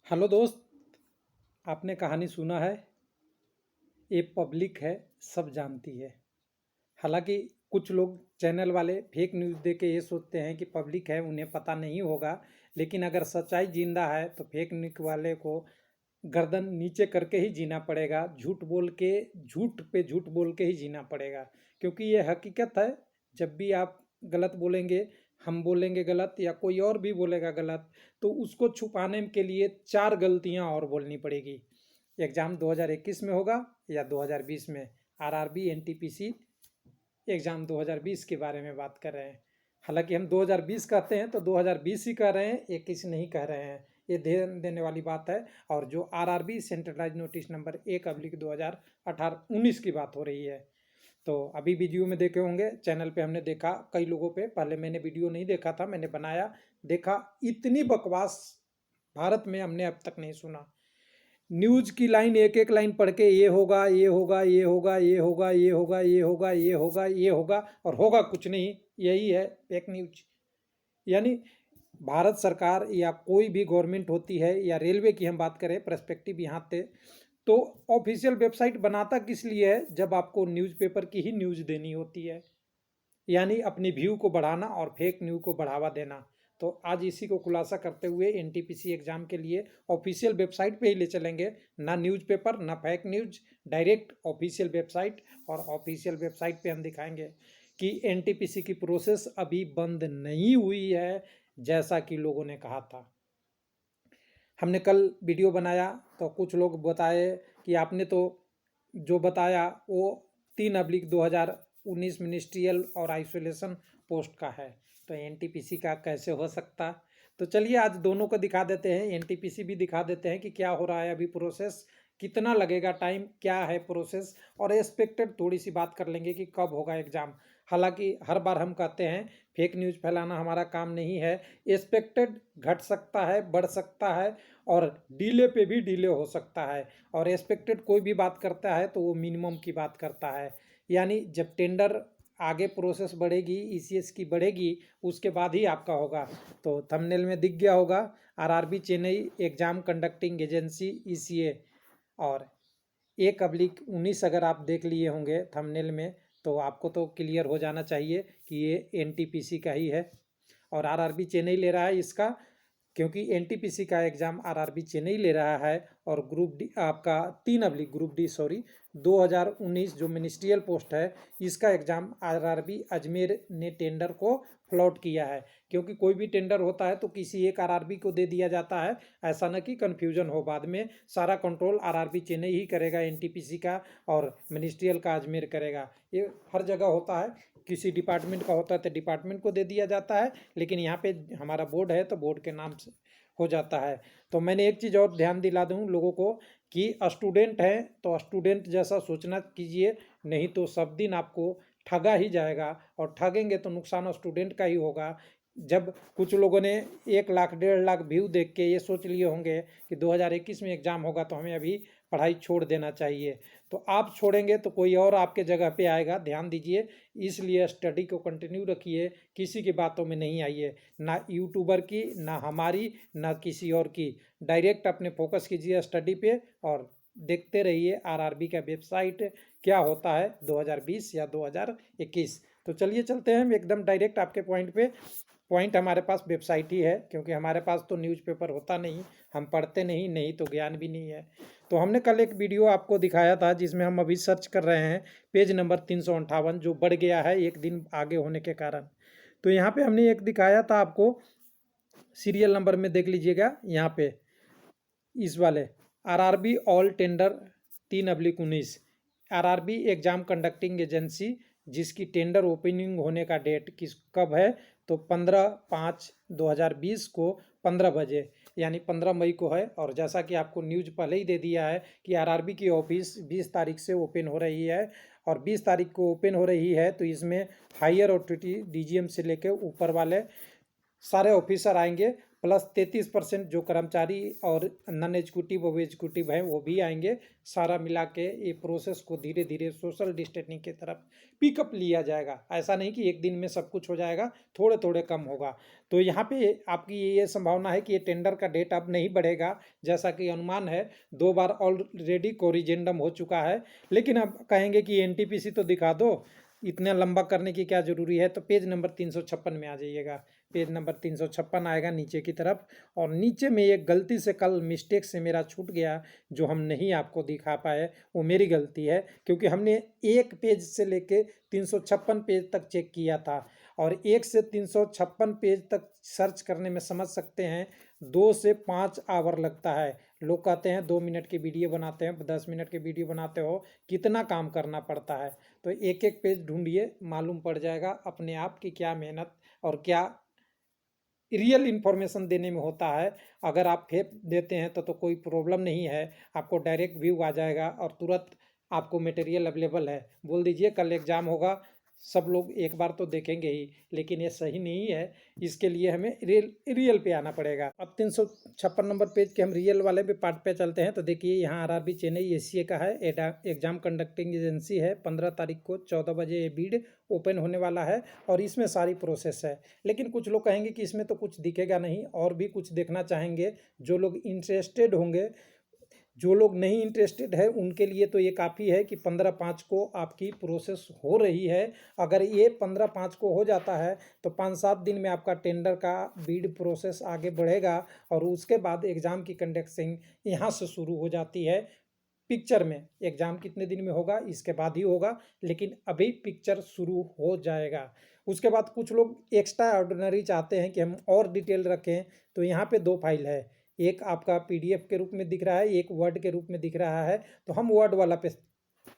Hello दोस्त। आपने कहानी सुना है। ये पब्लिक है, सब जानती है। हालांकि कुछ लोग चैनल वाले फेक न्यूज़ दे के ये सोचते हैं कि पब्लिक है, उन्हें पता नहीं होगा। लेकिन अगर सच्चाई जिंदा है तो फेक न्यूज़ वाले को गर्दन नीचे करके ही जीना पड़ेगा। झूठ बोल के, झूठ पे झूठ बोल के ही जीना पड़ेगा। क्योंकि ये हकीकत है। जब भी आप गलत बोलेंगे, हम बोलेंगे गलत या कोई और भी बोलेगा गलत, तो उसको छुपाने के लिए चार गलतियां और बोलनी पड़ेगी। एग्ज़ाम 2021 में होगा या 2020 में। आरआरबी एनटीपीसी एग्ज़ाम 2020 के बारे में बात कर रहे हैं। हालांकि हम 2020 कहते हैं तो 2020 ही कह रहे हैं, 21 नहीं कह रहे हैं। ये ध्यान देने वाली बात है। और जो आरआरबी सेंट्रलाइज नोटिस नंबर 1/2018-19 की बात हो रही है। तो अभी वीडियो में देखे होंगे, चैनल पे हमने देखा कई लोगों पे। पहले मैंने वीडियो नहीं देखा था, मैंने बनाया, देखा। इतनी बकवास भारत में हमने अब तक नहीं सुना। न्यूज की लाइन, एक एक लाइन पढ़ के ये होगा, ये होगा, ये होगा, ये होगा, ये होगा, ये होगा, ये होगा, ये होगा, और होगा कुछ नहीं। यही है फेक न्यूज। यानी भारत सरकार या कोई भी गवर्नमेंट होती है, या रेलवे की हम बात करें, पर्सपेक्टिव यहाँ थे, तो ऑफिशियल वेबसाइट बनाता किस लिए है? जब आपको न्यूज़पेपर की ही न्यूज़ देनी होती है। यानी अपनी व्यू को बढ़ाना और फेक न्यूज़ को बढ़ावा देना। तो आज इसी को खुलासा करते हुए एनटीपीसी एग्जाम के लिए ऑफिशियल वेबसाइट पे ही ले चलेंगे। ना न्यूज़पेपर, ना fake news, direct official website. और ऑफिशियल वेबसाइट पे हम दिखाएंगे कि एनटीपीसी की प्रोसेस अभी बंद नहीं हुई है, जैसा कि लोगों ने कहा था। हमने कल वीडियो बनाया तो कुछ लोग बताए कि आपने तो जो बताया वो 3/2019 मिनिस्ट्रियल और आइसोलेशन पोस्ट का है, तो एनटीपीसी का कैसे हो सकता? तो चलिए आज दोनों को दिखा देते हैं, एनटीपीसी भी दिखा देते हैं कि क्या हो रहा है अभी प्रोसेस, कितना लगेगा टाइम, क्या है प्रोसेस, और एक्सपेक्टेड थोड़ी सी बात कर लेंगे कि कब होगा एग्ज़ाम। हालांकि हर बार हम कहते हैं फेक न्यूज़ फैलाना हमारा काम नहीं है। एक्सपेक्टेड घट सकता है, बढ़ सकता है, और डीले पे भी डीले हो सकता है। और एक्सपेक्टेड कोई भी बात करता है तो वो मिनिमम की बात करता है। यानी जब टेंडर आगे प्रोसेस बढ़ेगी, ईसीएस की बढ़ेगी, उसके बाद ही आपका होगा। तो थंबनेल में दिख गया होगा, RRB Chennai exam conducting agency ECA. और 1/19 अगर आप देख लिए होंगे थंबनेल में, तो आपको तो क्लियर हो जाना चाहिए कि ये एनटीपीसी का ही है। और आरआरबी चेन्नई ले रहा है इसका, क्योंकि एनटीपीसी का एग्ज़ाम आरआरबी चेन्नई ले रहा है। और ग्रुप डी आपका 3 ग्रुप डी 2019 जो मिनिस्ट्रियल पोस्ट है, इसका एग्ज़ाम आरआरबी अजमेर ने टेंडर को फ्लॉट किया है। क्योंकि कोई भी टेंडर होता है तो किसी एक आरआरबी को दे दिया जाता है, ऐसा न कि कन्फ्यूजन हो बाद में। सारा कंट्रोल आरआरबी चेन्नई ही करेगा एनटीपीसी का, और मिनिस्ट्रियल का अजमेर करेगा। ये हर जगह होता है, किसी डिपार्टमेंट का होता है तो डिपार्टमेंट को दे दिया जाता है, लेकिन यहाँ पे हमारा बोर्ड है तो बोर्ड के नाम से हो जाता है। तो मैंने एक चीज़ और ध्यान दिला दूँ लोगों को कि स्टूडेंट हैं तो स्टूडेंट जैसा सोचना कीजिए, नहीं तो सब दिन आपको ठगा ही जाएगा, और ठगेंगे तो नुकसान स्टूडेंट का ही होगा। जब कुछ लोगों ने 1 लाख 1.5 लाख व्यू देख के ये सोच लिए होंगे कि 2021 में एग्ज़ाम होगा तो हमें अभी पढ़ाई छोड़ देना चाहिए, तो आप छोड़ेंगे तो कोई और आपके जगह पे आएगा। ध्यान दीजिए, इसलिए स्टडी को कंटिन्यू रखिए, किसी की बातों में नहीं आइए, ना यूट्यूबर की, ना हमारी, ना किसी और की। डायरेक्ट अपने फोकस कीजिए स्टडी पे, और देखते रहिए आरआरबी का वेबसाइट क्या होता है 2020 या 2021। तो चलिए चलते हैं एकदम डायरेक्ट आपके पॉइंट पे। पॉइंट हमारे पास वेबसाइट ही है, क्योंकि हमारे पास तो न्यूज़पेपर होता नहीं, हम पढ़ते नहीं, नहीं तो ज्ञान भी नहीं है। तो हमने कल एक वीडियो आपको दिखाया था जिसमें हम अभी सर्च कर रहे हैं पेज नंबर 358, जो बढ़ गया है एक दिन आगे होने के कारण। तो यहाँ पे हमने एक दिखाया था आपको, सीरियल नंबर में देख लीजिएगा यहाँ पे, इस वाले RRB all tender 3/19 RRB exam conducting agency, जिसकी टेंडर ओपनिंग होने का डेट कब है? तो 15/5/2020 को 15 बजे, यानी 15 मई को है। और जैसा कि आपको न्यूज़ पहले ही दे दिया है कि आरआरबी की ऑफिस 20 तारीख से ओपन हो रही है, और 20 तारीख को ओपन हो रही है तो इसमें हायर अथॉरिटी डीजीएम से लेकर ऊपर वाले सारे ऑफिसर आएंगे। प्लस 33% जो कर्मचारी और नॉन एग्जीक्यूटिव और एग्जीक्यूटिव हैं वो भी आएंगे। सारा मिला के ये प्रोसेस को धीरे धीरे सोशल डिस्टेंसिंग की तरफ पिकअप लिया जाएगा। ऐसा नहीं कि एक दिन में सब कुछ हो जाएगा, थोड़े थोड़े कम होगा। तो यहाँ पे आपकी ये संभावना है कि ये टेंडर का डेट अब नहीं बढ़ेगा, जैसा कि अनुमान है। 2 बार ऑलरेडी कोरिजेंडम हो चुका है, लेकिन अब कहेंगे कि एनटीपीसी तो दिखा दो, इतना लंबा करने की क्या जरूरी है। तो पेज नंबर 356 में आ जाइएगा। पेज नंबर 356 आएगा नीचे की तरफ, और नीचे में एक गलती से कल मिस्टेक से मेरा छूट गया, जो हम नहीं आपको दिखा पाए, वो मेरी गलती है, क्योंकि हमने एक पेज से लेके 356 पेज तक चेक किया था। और 1 से 356 पेज तक सर्च करने में समझ सकते हैं 2 से 5 आवर लगता है। लोग कहते हैं 2 मिनट की वीडियो बनाते हैं, 10 मिनट की वीडियो बनाते हो, कितना काम करना पड़ता है। तो एक एक पेज ढूंढिए, मालूम पड़ जाएगा अपने आप की क्या मेहनत और क्या रियल इन्फॉर्मेशन देने में होता है। अगर आप फेक देते हैं तो कोई प्रॉब्लम नहीं है, आपको डायरेक्ट व्यू आ जाएगा और तुरंत आपको मटेरियल अवेलेबल है। बोल दीजिए कल एग्ज़ाम होगा, सब लोग एक बार तो देखेंगे ही, लेकिन ये सही नहीं है। इसके लिए हमें रियल पे आना पड़ेगा। अब 356 नंबर पेज के हम रियल वाले पे पार्ट पे चलते हैं। तो देखिए यहाँ आरआरबी चेन्नई एसीए का है, एग्जाम कंडक्टिंग एजेंसी है। 15 तारीख को 14 बजे ये बीड ओपन होने वाला है, और इसमें सारी प्रोसेस है। लेकिन कुछ लोग कहेंगे कि इसमें तो कुछ दिखेगा नहीं, और भी कुछ देखना चाहेंगे। जो लोग इंटरेस्टेड होंगे, जो लोग नहीं इंटरेस्टेड है, उनके लिए तो ये काफ़ी है कि 15/5 को आपकी प्रोसेस हो रही है। अगर ये 15/5 को हो जाता है तो 5-7 दिन में आपका टेंडर का बीड प्रोसेस आगे बढ़ेगा, और उसके बाद एग्ज़ाम की कंडक्टिंग यहाँ से शुरू हो जाती है। पिक्चर में एग्ज़ाम कितने दिन में होगा इसके बाद ही होगा, लेकिन अभी पिक्चर शुरू हो जाएगा। उसके बाद कुछ लोग एक्स्ट्रा ऑर्डिनरी चाहते हैं कि हम और डिटेल रखें, तो यहाँ पे 2 फाइल है। एक आपका पीडीएफ के रूप में दिख रहा है, एक वर्ड के रूप में दिख रहा है। तो हम वर्ड वाला पे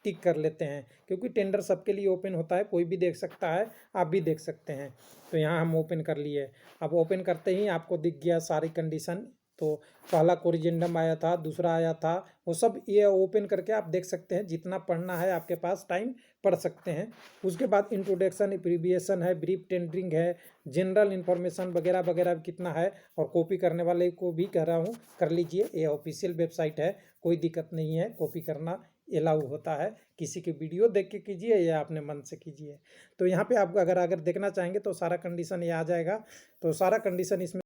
टिक कर लेते हैं, क्योंकि टेंडर सबके लिए ओपन होता है, कोई भी देख सकता है, आप भी देख सकते हैं। तो यहाँ हम ओपन कर लिए। अब ओपन करते ही आपको दिख गया सारी कंडीशन। तो पहला कोरिजेंडम आया था, दूसरा आया था, वो सब ये ओपन करके आप देख सकते हैं। जितना पढ़ना है आपके पास टाइम पढ़ सकते हैं। उसके बाद इंट्रोडक्शन, एब्रीविएशन है, ब्रीफ टेंडरिंग है, जनरल इन्फॉर्मेशन वगैरह वगैरह कितना है। और कॉपी करने वाले को भी कह रहा हूँ कर लीजिए, ये ऑफिशियल वेबसाइट है, कोई दिक्कत नहीं है, कॉपी करना अलाउ होता है। किसी की वीडियो देख के कीजिए या अपने मन से कीजिए। तो यहाँ पे आप अगर देखना चाहेंगे तो सारा कंडीशन ये आ जाएगा। तो सारा कंडीशन इसमें,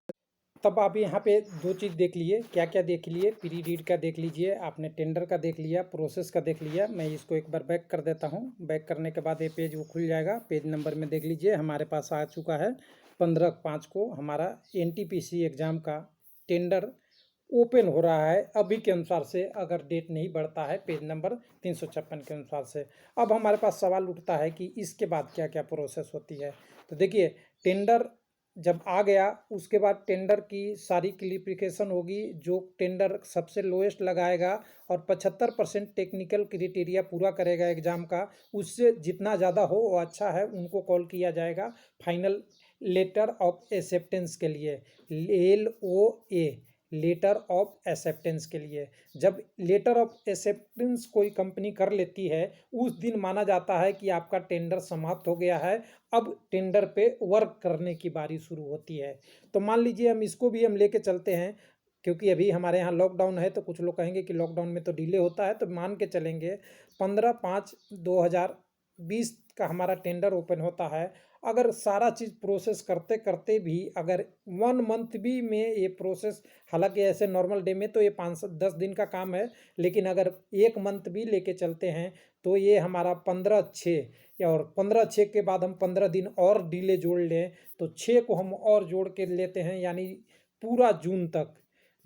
तब आप यहाँ पे 2 चीज़ देख लिए। क्या क्या देख लिए? प्री रीड का देख लीजिए, आपने टेंडर का देख लिया, प्रोसेस का देख लिया। मैं इसको एक बार बैक कर देता हूँ। बैक करने के बाद ये पेज वो खुल जाएगा। पेज नंबर में देख लीजिए, हमारे पास आ चुका है 15/5 को हमारा एनटीपीसी एग्ज़ाम का टेंडर ओपन हो रहा है अभी के अनुसार से, अगर डेट नहीं बढ़ता है पेज नंबर 356 के अनुसार से। अब हमारे पास सवाल उठता है कि इसके बाद क्या क्या प्रोसेस होती है। तो देखिए, टेंडर जब आ गया, उसके बाद टेंडर की सारी क्लियरिफिकेशन होगी। जो टेंडर सबसे लोएस्ट लगाएगा और 75% टेक्निकल क्राइटेरिया पूरा करेगा एग्ज़ाम का, उससे जितना ज़्यादा हो वो अच्छा है, उनको कॉल किया जाएगा फाइनल लेटर ऑफ एक्सेप्टेंस के लिए, LOA, लेटर ऑफ एक्सेप्टेंस के लिए। जब लेटर ऑफ एक्सेप्टेंस कोई कंपनी कर लेती है, उस दिन माना जाता है कि आपका टेंडर समाप्त हो गया है, अब टेंडर पे वर्क करने की बारी शुरू होती है। तो मान लीजिए हम इसको भी हम लेके चलते हैं, क्योंकि अभी हमारे यहाँ लॉकडाउन है, तो कुछ लोग कहेंगे कि लॉकडाउन में तो डिले होता है, तो मान के चलेंगे 15/5/2020 का हमारा टेंडर ओपन होता है। अगर सारा चीज़ प्रोसेस करते करते भी अगर 1 मंथ भी में ये प्रोसेस, हालांकि ऐसे नॉर्मल डे में तो ये 5-10 दिन का काम है, लेकिन अगर 1 मंथ भी लेके चलते हैं तो ये हमारा 15/6, और 15/6 के बाद हम 15 दिन और डिले जोड़ लें तो 6 को हम और जोड़ के लेते हैं, यानी पूरा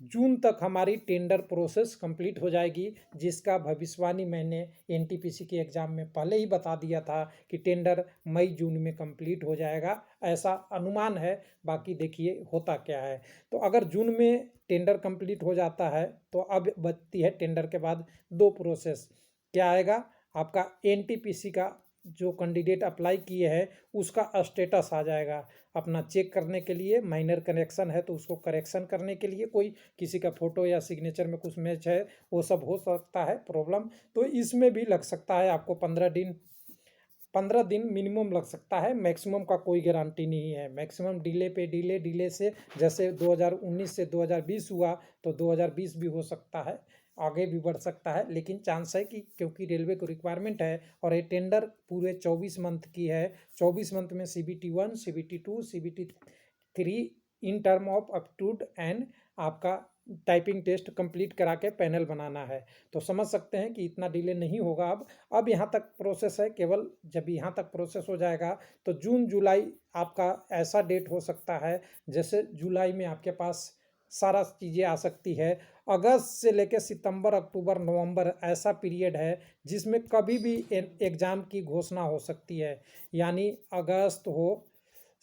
जून तक हमारी टेंडर प्रोसेस कंप्लीट हो जाएगी। जिसका भविष्यवाणी मैंने एनटीपीसी के एग्ज़ाम में पहले ही बता दिया था कि टेंडर मई जून में कंप्लीट हो जाएगा, ऐसा अनुमान है। बाकी देखिए होता क्या है। तो अगर जून में टेंडर कंप्लीट हो जाता है तो अब बचती है टेंडर के बाद 2 प्रोसेस। क्या आएगा? आपका एनटीपीसी का जो कैंडिडेट अप्लाई किए हैं उसका स्टेटस आ जाएगा, अपना चेक करने के लिए। माइनर करेक्शन है तो उसको करेक्शन करने के लिए, कोई किसी का फ़ोटो या सिग्नेचर में कुछ मैच है, वो सब हो सकता है प्रॉब्लम, तो इसमें भी लग सकता है आपको 15 दिन। 15 दिन मिनिमम लग सकता है, मैक्सिमम का कोई गारंटी नहीं है। मैक्सिमम डिले पे डिले डिले से, जैसे 2019 से 2020 हुआ तो 2020 भी हो सकता है, आगे भी बढ़ सकता है, लेकिन चांस है कि क्योंकि रेलवे को रिक्वायरमेंट है और ये टेंडर पूरे 24 मंथ की है। 24 मंथ में CBT 1, CBT 2, CBT 3 in term of aptitude and आपका टाइपिंग टेस्ट कंप्लीट करा के पैनल बनाना है। तो समझ सकते हैं कि इतना डिले नहीं होगा। अब यहाँ तक प्रोसेस है, केवल जब यहाँ तक प्रोसेस हो जाएगा तो जून जुलाई आपका ऐसा डेट हो सकता है, जैसे जुलाई में आपके पास सारा चीज़ें आ सकती है। अगस्त से लेकर सितंबर अक्टूबर नवंबर ऐसा पीरियड है जिसमें कभी भी एग्ज़ाम की घोषणा हो सकती है। यानी अगस्त हो,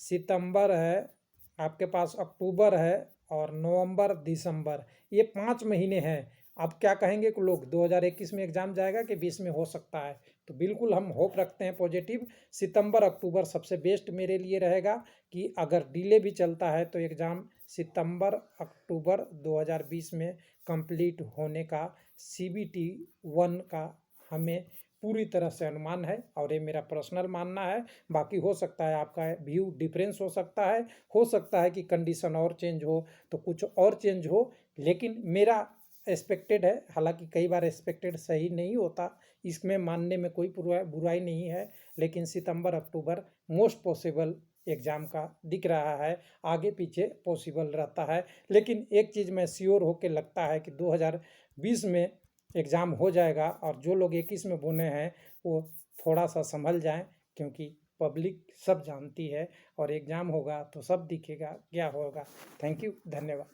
सितंबर है, आपके पास अक्टूबर है और नवंबर दिसंबर, ये 5 महीने हैं। अब क्या कहेंगे कि लोग 2021 में एग्ज़ाम जाएगा कि 20 में हो सकता है, तो बिल्कुल हम होप रखते हैं पॉजिटिव। सितंबर अक्टूबर सबसे बेस्ट मेरे लिए रहेगा कि अगर डिले भी चलता है तो एग्ज़ाम सितंबर अक्टूबर 2020 में कंप्लीट होने का CBT 1 का हमें पूरी तरह से अनुमान है, और ये मेरा पर्सनल मानना है। बाकी हो सकता है आपका व्यू डिफरेंस हो सकता है कि कंडीशन और चेंज हो तो कुछ और चेंज हो, लेकिन मेरा एक्सपेक्टेड है। हालांकि कई बार एक्सपेक्टेड सही नहीं होता, इसमें मानने में कोई बुराई नहीं है, लेकिन सितंबर अक्टूबर मोस्ट पॉसिबल एग्ज़ाम का दिख रहा है। आगे पीछे पॉसिबल रहता है, लेकिन एक चीज़ मैं श्योर होकर लगता है कि 2020 में एग्ज़ाम हो जाएगा, और जो लोग 21 में बुने हैं वो थोड़ा सा संभल जाएं, क्योंकि पब्लिक सब जानती है और एग्ज़ाम होगा तो सब दिखेगा क्या होगा। थैंक यू, धन्यवाद।